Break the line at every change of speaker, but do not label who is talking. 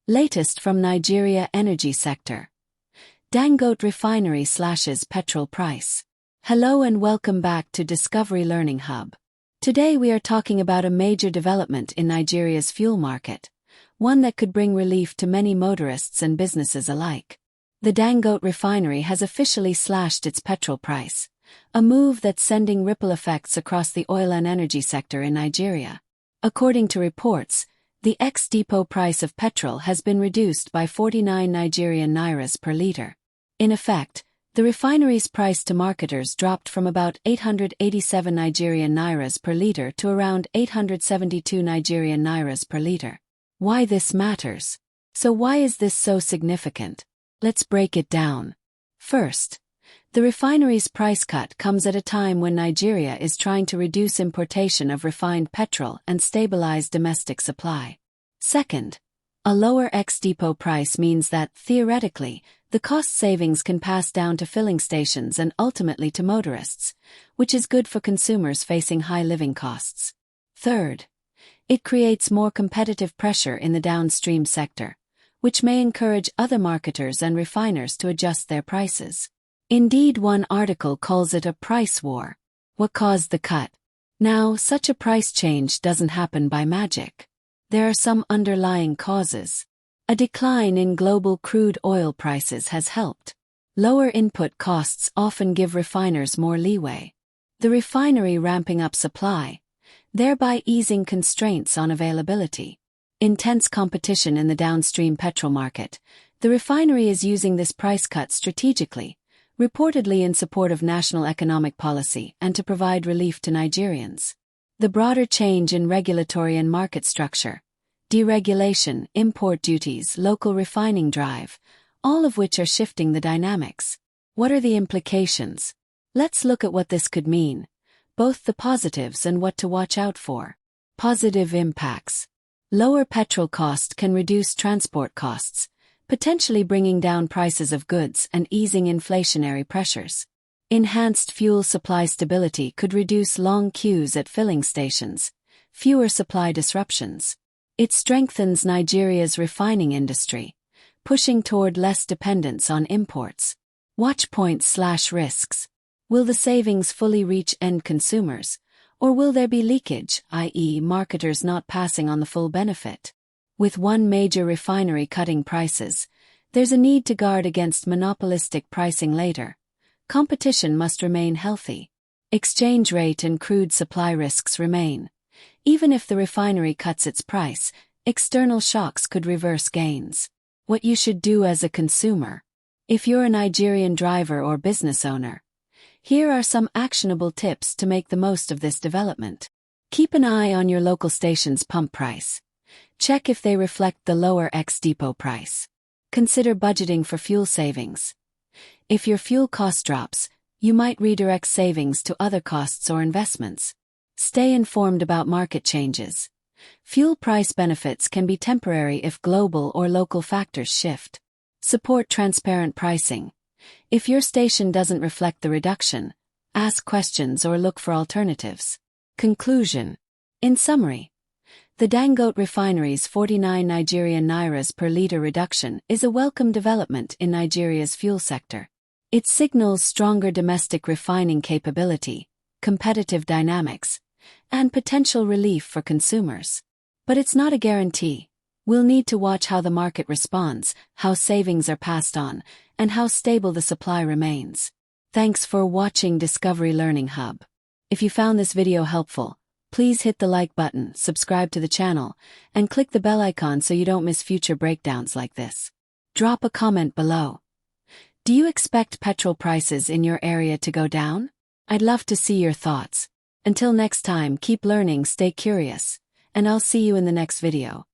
Latest from Nigeria energy sector. Dangote Refinery slashes petrol price. Hello and welcome back to Discovery Learning Hub. Today we are talking about a major development in Nigeria's fuel market, one that could bring relief to many motorists and businesses alike. The Dangote Refinery has officially slashed its petrol price, a move that's sending ripple effects across the oil and energy sector in Nigeria. According to reports, the ex-depot price of petrol has been reduced by 49 Nigerian nairas per litre. In effect, the refinery's price to marketers dropped from about 887 Nigerian nairas per litre to around 872 Nigerian nairas per litre. Why this matters? So why is this so significant? Let's break it down. First, the refinery's price cut comes at a time when Nigeria is trying to reduce importation of refined petrol and stabilize domestic supply. Second, a lower ex-depot price means that, theoretically, the cost savings can pass down to filling stations and ultimately to motorists, which is good for consumers facing high living costs. Third, it creates more competitive pressure in the downstream sector, which may encourage other marketers and refiners to adjust their prices. Indeed, one article calls it a price war. What caused the cut? Now, such a price change doesn't happen by magic. There are some underlying causes. A decline in global crude oil prices has helped. Lower input costs often give refiners more leeway. The refinery ramping up supply, thereby easing constraints on availability. Intense competition in the downstream petrol market. The refinery is using this price cut strategically, reportedly in support of national economic policy and to provide relief to Nigerians. The broader change in regulatory and market structure, deregulation, import duties, local refining drive, all of which are shifting the dynamics. What are the implications? Let's look at what this could mean, both the positives and what to watch out for. Positive impacts. Lower petrol cost can reduce transport costs, potentially bringing down prices of goods and easing inflationary pressures. Enhanced fuel supply stability could reduce long queues at filling stations, fewer supply disruptions. It strengthens Nigeria's refining industry, pushing toward less dependence on imports. Watchpoints/risks. Will the savings fully reach end consumers, or will there be leakage, i.e., marketers not passing on the full benefit? With one major refinery cutting prices, there's a need to guard against monopolistic pricing later. Competition must remain healthy. Exchange rate and crude supply risks remain. Even if the refinery cuts its price, external shocks could reverse gains. What you should do as a consumer. If you're a Nigerian driver or business owner, here are some actionable tips to make the most of this development. Keep an eye on your local station's pump price. Check if they reflect the lower ex-depot price. Consider budgeting for fuel savings. If your fuel cost drops, you might redirect savings to other costs or investments. Stay informed about market changes. Fuel price benefits can be temporary if global or local factors shift. Support transparent pricing. If your station doesn't reflect the reduction, ask questions or look for alternatives. Conclusion. In summary, the Dangote Refinery's 49 Nigerian nairas per litre reduction is a welcome development in Nigeria's fuel sector. It signals stronger domestic refining capability, competitive dynamics, and potential relief for consumers. But it's not a guarantee. We'll need to watch how the market responds, how savings are passed on, and how stable the supply remains. Thanks for watching Discovery Learning Hub. If you found this video helpful, please hit the like button, subscribe to the channel, and click the bell icon so you don't miss future breakdowns like this. Drop a comment below. Do you expect petrol prices in your area to go down? I'd love to see your thoughts. Until next time, keep learning, stay curious, and I'll see you in the next video.